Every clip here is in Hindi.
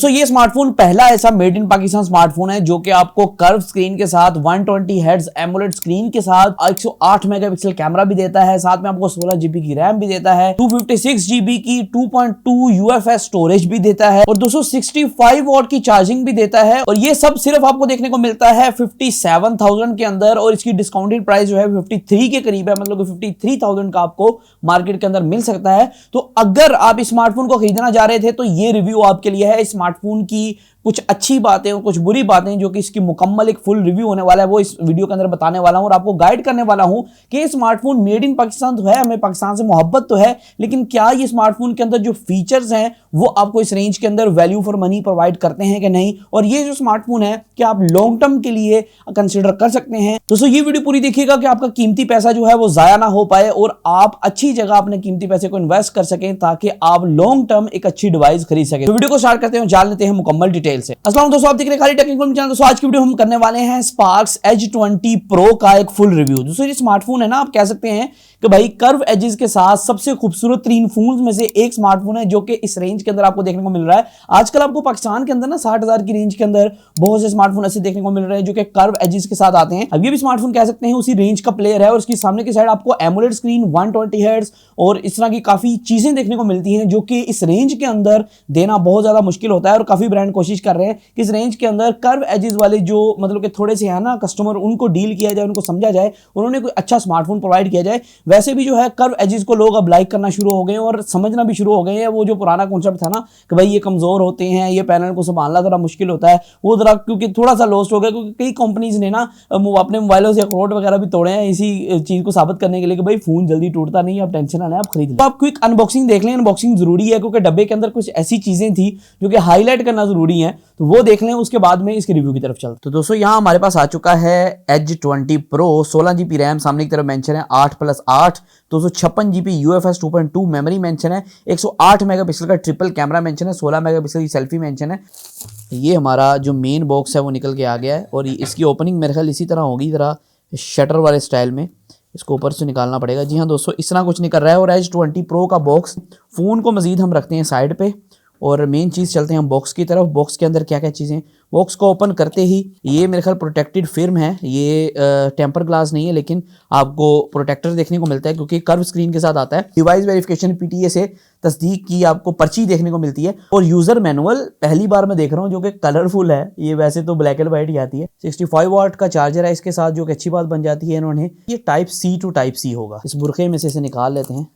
दोस्तों ये स्मार्टफोन पहला ऐसा मेड इन पाकिस्तान स्मार्टफोन है जो कि आपको कर्व स्क्रीन के साथ 120 हर्ट्ज एमोलेड स्क्रीन के साथ 108 मेगापिक्सल कैमरा भी देता है, साथ में आपको 16 जीबी की रैम भी देता है, 256 जीबी की 2.2 यूएफएस स्टोरेज भी देता है और 265 वॉट की चार्जिंग भी देता है। और ये सब सिर्फ आपको देखने को मिलता है 57,000 के अंदर और इसकी डिस्काउंटेड प्राइस जो है 53 के करीब है, मतलब 53,000 का आपको मार्केट के अंदर मिल सकता है। तो अगर आप इस स्मार्टफोन को खरीदना चाह रहे थे तो ये रिव्यू आपके लिए है। स्मार्टफोन की कुछ अच्छी बातें और कुछ बुरी बातें जो कि इसकी मुकम्मल एक फुल रिव्यू होने वाला है वो इस वीडियो के अंदर बताने वाला हूं और आपको गाइड करने वाला हूं कि ये स्मार्टफोन मेड इन पाकिस्तान तो है, हमें पाकिस्तान से मोहब्बत तो है, लेकिन क्या ये स्मार्टफोन के अंदर जो फीचर्स हैं वो आपको इस रेंज के अंदर वैल्यू फॉर मनी प्रोवाइड करते हैं कि नहीं, और ये जो स्मार्टफोन है क्या आप लॉन्ग टर्म के लिए कंसिडर कर सकते हैं। दोस्तों ये वीडियो पूरी देखिएगा कि आपका कीमती पैसा जो है वो जाया ना हो पाए और आप अच्छी जगह अपने कीमती पैसे को इन्वेस्ट कर सकें ताकि आप लॉन्ग टर्म एक अच्छी डिवाइस खरीद सकें। तो वीडियो को स्टार्ट करते हैं, जान लेते हैं मुकम्मल डिटेल से। अस्सलाम दोस्तों, आप देख रहे हैं खाली टेक्निकल चैनल। दोस्तों आज की वीडियो हम करने वाले हैं स्पार्क्स एज 20 प्रो का एक फुल रिव्यू। दोस्तों ये स्मार्टफोन है ना, आप कह सकते हैं कि भाई कर्व एजेस के साथ सबसे खूबसूरत 3 फोन में से एक स्मार्टफोन है जो कि इस रेंज के अंदर आपको देखने को मिल रहा है। आजकल आपको पाकिस्तान के अंदर ना 60,000 की रेंज के अंदर बहुत से स्मार्टफोन ऐसे देखने को मिल रहे हैं जो कि कर्व एजेस के साथ आते हैं। अब ये भी स्मार्टफोन कह सकते हैं उसी रेंज का प्लेयर है और इसकी सामने की साइड आपको एमोलेड स्क्रीन 120 हर्ट्ज और इस तरह की काफी चीजें देखने को मिलती हैं जो कि इस रेंज के अंदर देना बहुत ज्यादा मुश्किल होता है और काफी ब्रांड कोशिश कर रहे हैं कि इस रेंज के अंदर कर्व एजेस वाले जो मतलब कि थोड़े से है ना कस्टमर, उनको डील किया जाए, उनको समझा जाए, उन्होंने कोई अच्छा स्मार्टफोन प्रोवाइड किया जाए। वैसे भी जो है कर्व एजेस को लोग अब लाइक करना शुरू हो गए और समझना भी शुरू हो गए हैं। वो जो पुराना कॉन्सेप्ट था ना कि भाई ये कमजोर होते हैं, ये पैनल को संभालना थोड़ा मुश्किल होता है, वो जरा क्योंकि थोड़ा सा लॉस्ट हो गया, क्योंकि कई कंपनीज ने ना अपने मोबाइलों से अखरोट वगैरह भी तोड़े हैं इसी चीज को साबित करने के लिए कि भाई फोन जल्दी टूटता नहीं, आप टेंशन ना लें, आप खरीद लें। तो आप क्विक अनबॉक्सिंग देख लें, अनबॉक्सिंग जरूरी है क्योंकि डब्बे के अंदर कुछ ऐसी चीजें थी जो कि हाईलाइट करना जरूरी है, तो वो देख लें, उसके बाद में इसकी रिव्यू की तरफ चलते। तो दोस्तों यहाँ हमारे पास आ चुका है एज 20 प्रो, 16 जीबी रैम सामने की तरफ मेंशन है, 8+8 256 जीबी यूएफएस 2.2 मेमोरी मेंशन है, 108 मेगापिक्सल का ट्रिपल कैमरा मेंशन है, 16 मेगापिक्सल की सेल्फी मेंशन है। ये हमारा जो मेन बॉक्स है वो निकल के आ गया है और इसकी ओपनिंग मेरे ख्याल इसी तरह होगी, जरा शटर वाले स्टाइल में इसको ऊपर से निकालना पड़ेगा। जी हाँ दोस्तों, इस तरह कुछ निकल रहा है और एज 20 प्रो का बॉक्स, फोन को मजीद हम रखते हैं साइड पे और मेन चीज़ चलते हैं हम बॉक्स की तरफ। बॉक्स के अंदर क्या क्या चीज़ें, बॉक्स को ओपन करते ही ये मेरे ख्याल प्रोटेक्टेड फिल्म है, ये टेम्पर ग्लास नहीं है लेकिन आपको प्रोटेक्टर देखने को मिलता है क्योंकि कर्व स्क्रीन के साथ आता है। डिवाइस वेरिफिकेशन पीटीए से तस्दीक की आपको पर्ची देखने को मिलती है और यूजर मैनुअल पहली बार मैं देख रहा हूँ जो कि कलरफुल है। ये वैसे तो ब्लैक एंड व्हाइट ही आती है। 65 वाट का चार्जर है इसके साथ जो कि अच्छी बात बन जाती है इन्होंने। ये type C to type C होगा। इस बुरखे में से इसे निकाल लेते हैं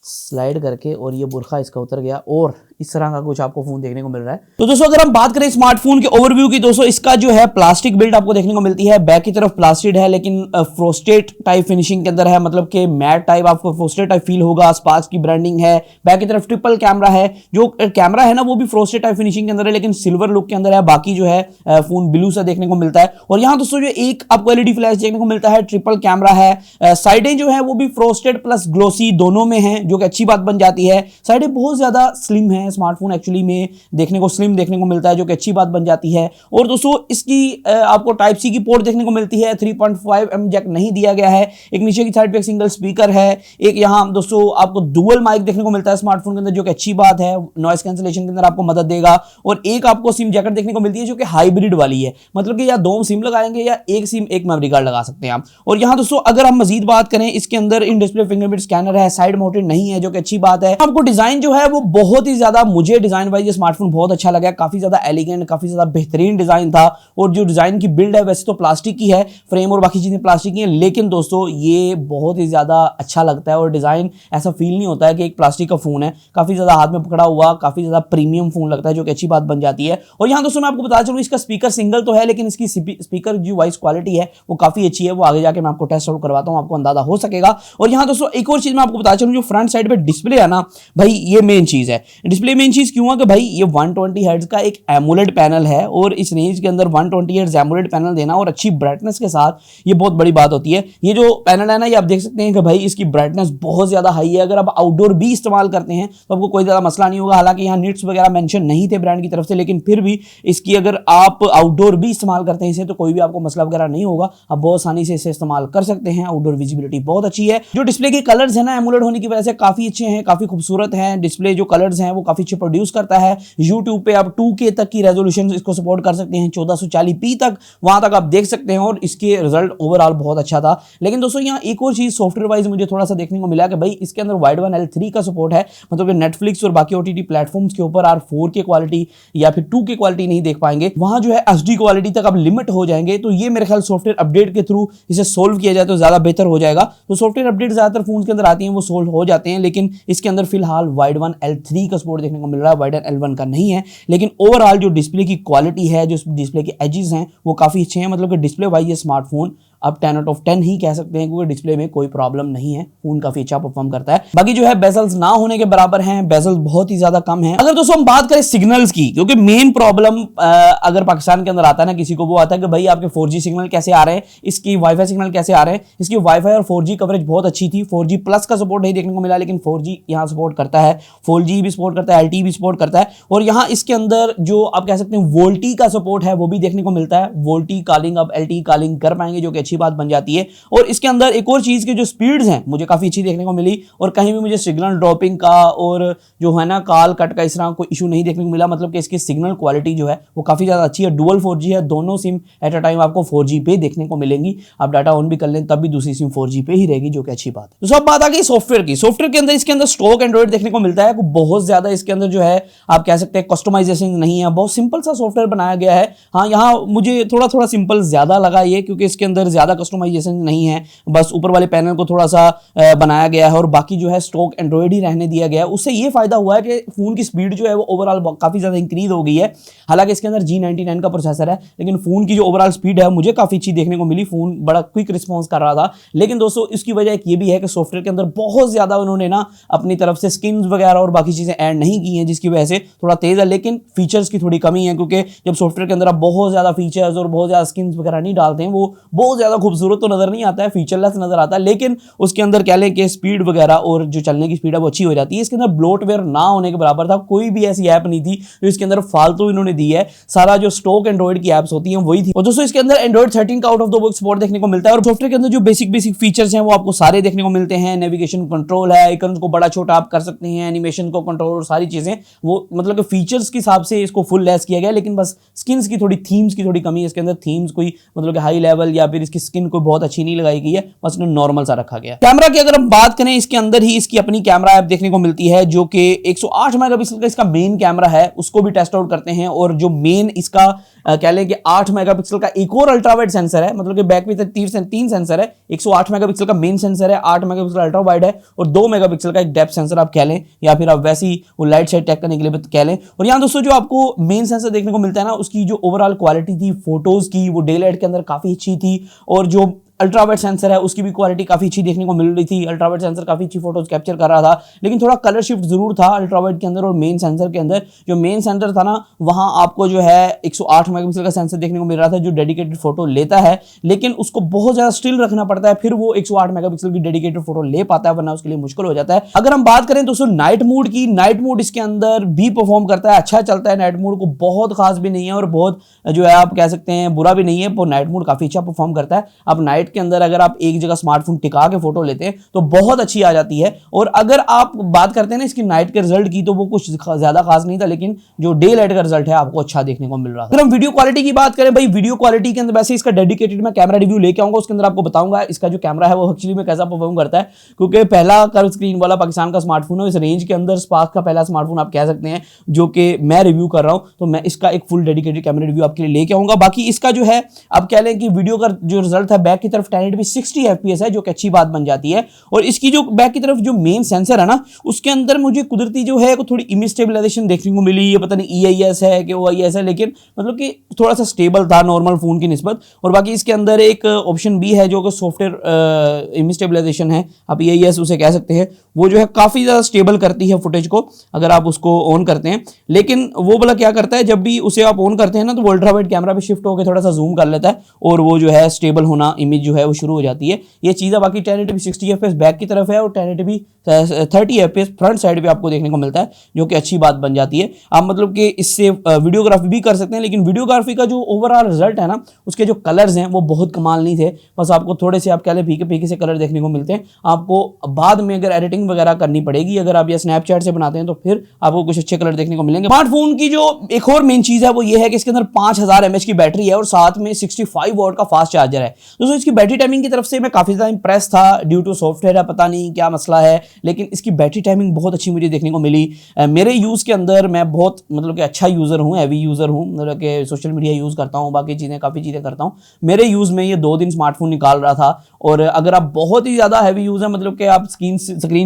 स्लाइड करके और ये बुरखा इसका उतर गया और इस तरह का कुछ आपको फोन देखने को मिल रहा है। तो दोस्तों अगर हम बात करें स्मार्टफोन के ओवरव्यू की, दोस्तों इसका जो है प्लास्टिक बिल्ड आपको देखने को मिलती है। बैक की तरफ प्लास्टिक है लेकिन फ्रोस्टेड टाइप फिनिशिंग के अंदर है, मतलब कि मैट टाइप आपको फ्रोस्टेड टाइप फील होगा। स्पार्क्स की ब्रांडिंग है। बैक की तरफ ट्रिपल कैमरा है, जो कैमरा है ना वो भी फ्रोस्टेड टाइप फिनिशिंग के अंदर है लेकिन सिल्वर लुक के अंदर है। बाकी जो है फोन ब्लू सा देखने को मिलता है। और यहाँ दोस्तों जो एक आपको एलईडी फ्लैश देखने को मिलता है, ट्रिपल कैमरा है। साइडें जो है वो भी फ्रोस्टेड प्लस ग्लोसी दोनों में है जो कि अच्छी बात बन जाती है। साइडें बहुत ज्यादा स्लिम है, स्मार्टफोन एक्चुअली में देखने को स्लिम देखने को मिलता है जो कि अच्छी बात बन जाती है। और दोस्तों इसकी आपको टाइप सी की पोर्ट देखने को मिलती है। 3.5mm जैक नहीं दिया गया है। एक नीचे की साइड पे एक सिंगल स्पीकर है। एक यहाँ दोस्तों आपको डुअल माइक देखने को मिलता है स्मार्टफोन के अंदर जो कि अच्छी बात है, नॉइस कैंसिलेशन के अंदर आपको मदद देगा। और एक आपको सिम जैकेट देखने को मिलती है जो कि हाइब्रिड वाली है, मतलब कि या 2 सिम लगाएंगे या एक सिम एक मेमोरी कार्ड लगा सकते हैं आप। और यहाँ दोस्तों अगर हम मजीद बात करें, इसके अंदर इन डिस्प्ले फिंगरप्रिंट स्कैनर है, साइड माउंटेड नहीं है जो कि अच्छी बात है। आपको डिजाइन जो है वो बहुत ही ज्यादा, मुझे डिजाइन वाइज ये स्मार्टफोन बहुत अच्छा लगा। काफी ज्यादा एलिगेंट, काफी ज्यादा बेहतरीन डिजाइन था। और जो डिजाइन की बिल्ड है वैसे तो प्लास्टिक की है, फ्रेम और बाकी चीजें प्लास्टिक की हैं, लेकिन दोस्तों ये बहुत ही ज्यादा अच्छा लगता है और डिजाइन ऐसा फील नहीं होता है कि एक प्लास्टिक का फोन है। काफी ज्यादा हाथ में पकड़ा हुआ, काफी ज्यादा प्रीमियम फोन लगता है जो कि अच्छी बात बन जाती है। और यहाँ दोस्तों मैं आपको बता चलूं, इसका स्पीकर सिंगल तो है लेकिन इसकी स्पीकर जो वॉइस क्वालिटी है वो काफी अच्छी है। वो आगे जाके मैं आपको टेस्ट आउट करवाता हूँ, आपको अंदाजा हो सकेगा। और यहाँ दोस्तों एक और चीज मैं आपको बता चलूं, जो फ्रंट साइड पे डिस्प्ले है ना भाई, ये मेन चीज है। डिस्प्ले मेन चीज क्यों है कि भाई ये 120 हर्ट्ज का एक एमोलेड पैनल है और इस रेंज के अंदर 120 हर्ट्ज एमोलेड पैनल देना और अच्छी ब्राइटनेस के साथ ये बहुत बड़ी बात होती है। ये जो पैनल है ना, ये आप देख सकते हैं कि भाई इसकी ब्राइटनेस बहुत ज्यादा हाई है। अगर आप आउटडोर भी इस्तेमाल करते हैं तो आपको कोई ज्यादा मसला नहीं होगा। हालांकि यहाँ निट्स वगैरह मेंशन नहीं थे ब्रांड की तरफ से, लेकिन फिर भी इसकी अगर आप आउटडोर भी इस्तेमाल करते हैं इसे तो कोई भी आपको मसला वगैरह नहीं होगा। आप बहुत आसानी से इसे इस्तेमाल कर सकते हैं। आउटडोर विजिबिलिटी बहुत अच्छी है। जो डिस्प्ले के कलर्स है ना एमोलेड होने की वजह से काफी अच्छे हैं, काफी खूबसूरत हैं। डिस्प्ले जो कलर्स हैं वो काफी अच्छे प्रोड्यूस करता है। यूट्यूब पे आप 2K तक की रेजोल्यूशन इसको सपोर्ट कर सकते हैं, 1440p तक वहां तक आप देख सकते हैं और इसके रिजल्ट ओवरऑल बहुत अच्छा था। लेकिन दोस्तों यहाँ एक और चीज सॉफ्टवेयर वाइज मुझे थोड़ा सा देखने को मिला कि भाई इसके अंदर वाइड वन L3 का सपोर्ट है, मतलब कि नेटफ्लिक्स और बाकी OTT प्लेटफॉर्म्स के ऊपर आप 4K क्वालिटी या फिर 2K क्वालिटी नहीं देख पाएंगे, वहां जो है HD क्वालिटी तक आप लिमिट हो जाएंगे। तो ये मेरे ख्याल सॉफ्टवेयर अपडेट के थ्रू इसे सोल्व किया जाए तो ज्यादा बेहतर हो जाएगा। तो सॉफ्टवेयर अपडेट ज्यादातर फोन के अंदर आती हैं, वो सोल्व हो जाते हैं, लेकिन इसके अंदर फिलहाल वाइड वन L3 का सपोर्ट देखने को मिल रहा है, वाइड वन L1 का नहीं है। लेकिन ओवरऑल जो डिस्प्ले की क्वालिटी है, जो डिस्प्ले के एजेस हैं वो काफी अच्छे हैं, मतलब कि डिस्प्ले वाइज ये स्मार्टफोन आप 10 आउट ऑफ 10 ही कह सकते हैं, क्योंकि डिस्प्ले में कोई प्रॉब्लम नहीं है, फोन काफी अच्छा परफॉर्म करता है। बाकी जो है बेजल्स ना होने के बराबर हैं, बेजल्स बहुत ही ज्यादा कम है। अगर दोस्तों हम बात करें सिग्नल्स की, क्योंकि मेन प्रॉब्लम अगर पाकिस्तान के अंदर आता है ना किसी को, वो आता है कि भाई आपके 4G सिग्नल कैसे आ रहे हैं, इसकी वाईफाई सिग्नल कैसे आ रहे हैं। इसकी वाईफाई और 4G कवरेज बहुत अच्छी थी, 4G प्लस का सपोर्ट नहीं देखने को मिला, लेकिन 4G यहाँ सपोर्ट करता है, 4G भी सपोर्ट करता है, LTE भी सपोर्ट करता है। और यहाँ इसके अंदर जो आप कह सकते हैं वोल्टी का सपोर्ट है वो भी देखने को मिलता है, वोल्टी कॉलिंग आप LTE कॉलिंग कर पाएंगे, जो कि अच्छी बात बन जाती है। और इसके अंदर एक और चीज के जो स्पीड्स हैं मुझे काफी अच्छी देखने को मिली, और कहीं भी मुझे सिग्नल ड्रॉपिंग का और जो है ना कॉल कट का इस तरह कोई इशू नहीं देखने को मिला, मतलब कि इसकी सिग्नल क्वालिटी जो है वो काफी ज्यादा अच्छी है। डुअल 4G है, दोनों सिम एट अ टाइम आपको 4G पे देखने को मिलेंगी, आप डाटा ऑन भी कर लें तब भी दूसरी सिम 4G पे ही रहेगी, जो कि अच्छी बात है। तो सब बात आ गई सॉफ्टवेयर की। सॉफ्टवेयर के अंदर इसके अंदर स्टॉक एंड्रॉइड देखने को मिलता है, बहुत ज्यादा इसके अंदर जो है आप कह सकते हैं कस्टमाइजेशन नहीं है, बहुत सिंपल सा सॉफ्टवेयर बनाया गया है। हाँ, यहाँ मुझे थोड़ा थोड़ा सिंपल ज्यादा लगा ये, क्योंकि इसके अंदर ज्यादा कस्टमाइजेशन नहीं है, बस ऊपर वाले पैनल को थोड़ा सा बनाया गया है और बाकी जो है स्टॉक एंड्रॉइड ही रहने दिया गया है। उससे ये फायदा हुआ है कि फोन की स्पीड जो है वो ओवरऑल काफी ज्यादा इंक्रीज हो गई है। हालांकि इसके अंदर G99 का प्रोसेसर है, लेकिन फोन की जो ओवरऑल स्पीड है मुझे काफी अच्छी देखने को मिली, फोन बड़ा क्विक रिस्पॉन्स कर रहा था। लेकिन दोस्तों इसकी वजह एक ये भी है कि सॉफ्टवेयर के अंदर बहुत ज्यादा उन्होंने ना अपनी तरफ से स्किन्स वगैरह और बाकी चीजें ऐड नहीं की हैं, जिसकी वजह से थोड़ा तेज है, लेकिन फीचर्स की थोड़ी कमी है, क्योंकि जब सॉफ्टवेयर के अंदर आप बहुत ज्यादा फीचर्स और बहुत ज्यादा स्किन्स वगैरह नहीं डालते हैं, वो बहुत ज्यादा खूबसूरत तो नजर नहीं आता है, फीचरलेस नजर आता है, लेकिन उसके अंदर कह लें कि स्पीड वगैरह और जो चलने की स्पीड है वो अच्छी हो जाती है। इसके अंदर ब्लोटवेयर ना होने के बराबर था, कोई भी ऐसी ऐप नहीं थी जो इसके अंदर फालतू इन्होंने दी है, सारा जो स्टॉक एंड्रॉइड की एप्स होती हैं वही थी। और दोस्तों इसके अंदर एंड्रॉइड 13 का out of the box support देखने को मिलता है, और सॉफ्टवेयर के अंदर जो बेसिक फीचर्स हैं वो आपको सारे देखने को मिलते हैं। नेविगेशन कंट्रोल है, आइकन्स को बड़ा छोटा आप कर सकते हैं, एनिमेशन को कंट्रोल और सारी चीजें, वो मतलब कि फीचर्स के हिसाब से इसको फुल लेस किया गया, लेकिन बस स्किन्स की थोड़ी थीम्स की थोड़ी कमी है। इसके अंदर थीम्स कोई मतलब कि हाई लेवल या फिर इसकी स्किन कोई बहुत अच्छी नहीं लगाई गई है, बस नॉर्मल सा रखा गया। कैमरा की अगर हम बात करें, इसके अंदर ही इसकी अपनी कैमरा ऐप देखने को मिलती है, जो कि 108 मेगापिक्सल का इसका मेन कैमरा है, उसको भी टेस्ट आउट करते हैं। और जो मेन इसका कह लें कि 8 मेगापिक्सल का एक और अल्ट्रा वाइड सेंसर है, मतलब कि बैक में 3 सेंसर है, 108 मेगापिक्सल का मेन सेंसर है, 8 मेगापिक्सल अल्ट्रा वाइड है और 2 मेगापिक्सल का एक डेप्थ सेंसर आप कह लें, या फिर आप वैसी वो लाइट साइड टैग करने के लिए कह लें। और यहाँ दोस्तों जो आपको मेन सेंसर देखने को मिलता है ना, उसकी जो ओवरऑल क्वालिटी थी फोटोज की, वो डे लाइट के अंदर काफी अच्छी थी, और जो अल्ट्रा वाइड सेंसर है उसकी भी क्वालिटी काफी अच्छी देखने को मिल रही थी। अल्ट्रा वाइड सेंसर काफी अच्छी फोटोज कैप्चर कर रहा था, लेकिन थोड़ा कलर शिफ्ट जरूर था अल्ट्रा वाइड के अंदर और मेन सेंसर के अंदर। जो मेन सेंसर था ना, वहां आपको जो है 108 मेगापिक्सल का सेंसर देखने को मिल रहा था, जो डेडिकेटेड फोटो लेता है, लेकिन उसको बहुत ज्यादा स्टिल रखना पड़ता है, फिर वो 108 मेगापिक्सल की डेडिकेटेड फोटो ले पाता है, वरना उसके लिए मुश्किल हो जाता है। अगर हम बात करें दोस्तों नाइट मोड की, नाइट मोड इसके अंदर भी परफॉर्म करता है, अच्छा चलता है। नाइट मोड को बहुत खास भी नहीं है और बहुत जो है आप कह सकते हैं बुरा भी नहीं है, वो नाइट मोड काफी अच्छा परफॉर्म करता है। अब नाइट के अंदर अगर आप एक जगह स्मार्टफोन टिका के फोटो लेते हैं तो बहुत अच्छी आ जाती है। और अगर आप बात करते हैं ना इसकी नाइट के रिजल्ट की, तो वो कुछ ज्यादा खास नहीं था, लेकिन जो डे लाइट का रिजल्ट है आपको अच्छा देखने को मिल रहा है। अगर हम वीडियो क्वालिटी की बात करें, भाई वीडियो क्वालिटी के अंदर वैसे इसका डेडिकेटेड मैं कैमरा रिव्यू लेके आऊंगा, उसके अंदर आपको बताऊंगा इसका जो कैमरा है वो एक्चुअली में कैसा परफॉर्म करता है, क्योंकि पहला कर्व स्क्रीन वाला पाकिस्तान का स्मार्टफोन है इस रेंज के अंदर, स्पार्क का पहला स्मार्टफोन आप कह सकते हैं जो कि मैं रिव्यू कर रहा हूं, तो मैं इसका एक फुल डेडिकेटेड कैमरा रिव्यू आपके लिए लेके आऊंगा। बाकी इसका जो है आप कह लें कि वीडियो का जो रिजल्ट है बैक की तरफ 1080p 60 fps है, जो अच्छी बात बन जाती है। और इसकी जो बैक की तरफ जो मेन सेंसर है ना, उसके अंदर मुझे कुदरती जो है थोड़ी इमेज स्टेबलाइजेशन देखने को मिली। ये पता नहीं EIS है कि OIS है, लेकिन मतलब कि थोड़ा सा स्टेबल था नॉर्मल फोन की निस्बत। और बाकी इसके अंदर एक ऑप्शन भी है जो कि सॉफ्टवेयर इमेज स्टेबलाइजेशन है, आप EIS उसे कह सकते हैं, वो जो है काफी ज्यादा स्टेबल करती है फुटेज को अगर आप उसको ऑन करते हैं। लेकिन वो वाला क्या करता है, जब भी उसे आप ऑन करते हैं ना, तो वो अल्ट्रा वाइड कैमरा पे शिफ्ट होकर थोड़ा सा जूम कर लेता है और वो जो है स्टेबल होना इमेज जो है वो शुरू हो जाती है। ये चीज़ है। बाकी 1080p 60 fps बैक की तरफ है और 1080p 30 fps फ्रंट साइड पे आपको देखने को मिलता है, जो कि अच्छी बात बन जाती है। आप मतलब कि इससे वीडियोग्राफी भी कर सकते हैं, लेकिन वीडियोग्राफी का जो ओवरऑल रिजल्ट है ना, उसके जो कलर्स हैं वो बहुत कमाल नहीं थे। बस आपको थोड़े से आप कह लें फीके फीके से कलर देखने को मिलते हैं। आपको बाद में अगर एडिटिंग वगैरह करनी पड़ेगी, अगर आप ये स्नैपचैट से बनाते हैं तो फिर आपको कुछ अच्छे कलर देखने को मिलेंगे। स्मार्टफोन की जो एक और मेन चीज है वो ये है कि इसके अंदर 5000 mAh की बैटरी है और साथ में 65 वॉट का फास्ट चार्जर है। दोस्तों इसकी बैटरी टाइमिंग की तरफ से मैं काफी ज्यादा इंप्रेस था, ड्यू टू सॉफ्टवेयर है, पता नहीं क्या मसला है, लेकिन इसकी बैटरी टाइमिंग बहुत अच्छी मुझे देखने को मिली। मेरे यूज के अंदर मैं बहुत मतलब कि अच्छा यूजर हूँ, हैवी यूजर हूँ, मतलब कि सोशल मीडिया यूज करता हूँ, बाकी चीजें काफी चीजें करता हूँ। मेरे यूज में ये 2 दिन स्मार्टफोन निकाल रहा था। और अगर आप बहुत ही ज्यादा हैवी यूज है, मतलब कि आप स्क्रीन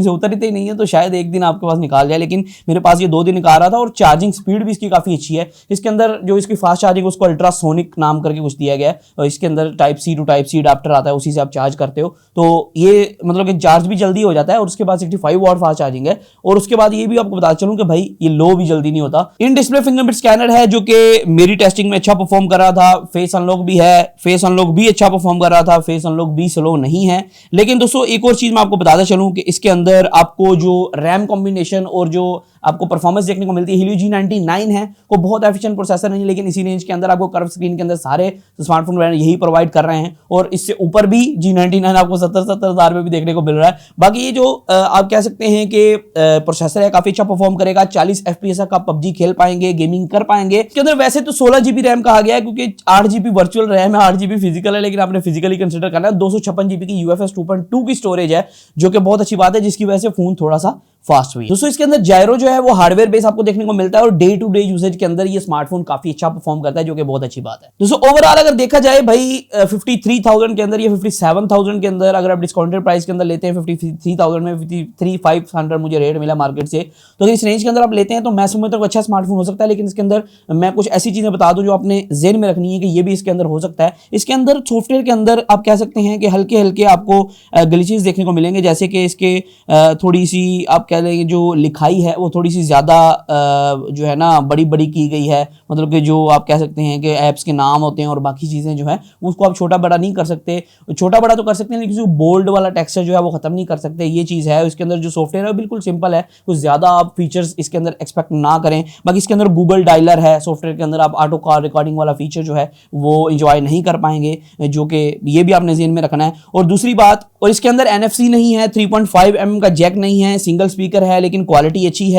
से उतरते ही नहीं है, तो शायद एक दिन आपके पास निकाल जाए, लेकिन मेरे पास ये 2 दिन निकाल रहा था। और चार्जिंग स्पीड भी इसकी काफी अच्छी है। इसके अंदर जो इसकी फास्ट चार्जिंग उसको अल्ट्रासोनिक नाम करके कुछ दिया गया है, और इसके अंदर type C to type C adapter आता है, उसी से आप चार्ज करते हो, तो ये मतलब कि चार्ज भी जल्दी हो जाता है। और उसके बाद 65 वॉट फास्ट चार्जिंग है। और उसके बाद ये भी आपको बता चलूं कि भाई ये लो भी जल्दी नहीं होता। इन डिस्प्ले फिंगरप्रिंट स्कैनर है जो कि मेरी टेस्टिंग में अच्छा परफॉर्म कर रहा था। फेस अनलॉक भी है, फेस अनलॉक भी अच्छा परफॉर्म कर रहा था, फेस अनलॉक भी स्लो नहीं है। लेकिन दोस्तों एक और चीज मैं आपको बताता चलूं कि इसके अंदर आपको जो रैम कॉम्बिनेशन और जो आपको परफॉर्मेंस देखने को मिलती है, Helio G99 है, वो बहुत एफिशिएंट प्रोसेसर नहीं, लेकिन इसी रेंज के अंदर आपको कर्व स्क्रीन के अंदर सारे स्मार्टफोन ब्रांड यही प्रोवाइड कर रहे हैं। और इससे ऊपर भी G99 आपको 70-70 हज़ार में भी देखने को मिल रहा है। बाकी ये जो आप कह सकते हैं कि प्रोसेसर है, काफी अच्छा परफॉर्म करेगा। 40 FPS तक आप PUBG खेल पाएंगे, गेमिंग कर पाएंगे। इसके अंदर वैसे तो 16 GB रैम कहा गया है, क्योंकि 8 GB वर्चुअल रैम है, 8 GB फिजिकल है, लेकिन आपने फिजिकली कंसिडर करना है। 256 GB की UFS 2.2 की स्टोरेज है, जो कि बहुत अच्छी बात है, जिसकी वजह से फोन थोड़ा सा फास्ट हुई। दोस्तों इसके अंदर जायरो जो है वो हार्डवेयर बेस आपको देखने को मिलता है, और डे टू डे यूसेज के अंदर ये स्मार्टफोन काफी अच्छा परफॉर्म करता है, जो कि बहुत अच्छी बात है। दोस्तों ओवरऑल अगर देखा जाए भाई 53,000 के अंदर या 57,000 के अंदर, अगर आप डिस्काउंटेड प्राइस के अंदर लेते हैं 53,000 में, 53,500 मुझे रेट मिला मार्केट से, तो इस रेंज के अंदर आप लेते हैं तो मैं समझता हूं अच्छा स्मार्टफोन हो सकता है। लेकिन इसके अंदर मैं कुछ ऐसी चीजें बता दूं जो आपने जेहन में रखनी है कि ये भी इसके अंदर हो सकता है। इसके अंदर सॉफ्टवेयर के अंदर आप कह सकते हैं कि हल्के हल्के आपको ग्लिचेस देखने को मिलेंगे, जैसे कि इसके थोड़ी सी आप कह लेंगे जो लिखाई है वो थोड़ी सी ज्यादा जो है ना बड़ी बड़ी की गई है। मतलब कि जो आप कह सकते हैं कि ऐप्स के नाम होते हैं और बाकी चीजें जो है उसको आप छोटा बड़ा नहीं कर सकते। छोटा बड़ा तो कर सकते हैं, लेकिन जो बोल्ड वाला टेक्सचर जो है वो खत्म नहीं कर सकते, ये चीज है। इसके अंदर जो सॉफ्टवेयर है वो बिल्कुल सिंपल है, कुछ ज्यादा आप फीचर्स इसके अंदर एक्सपेक्ट ना करें। बाकी इसके अंदर गूगल डायलर है सॉफ्टवेयर के अंदर, आप ऑटो कॉल रिकॉर्डिंग वाला फीचर जो है वो इंजॉय नहीं कर पाएंगे, जो कि ये भी आपने ज़हन में रखना है। और दूसरी बात, और इसके अंदर NFC नहीं है, 3.5mm का जैक नहीं है, सिंगल स्पीकर है, लेकिन क्वालिटी अच्छी है।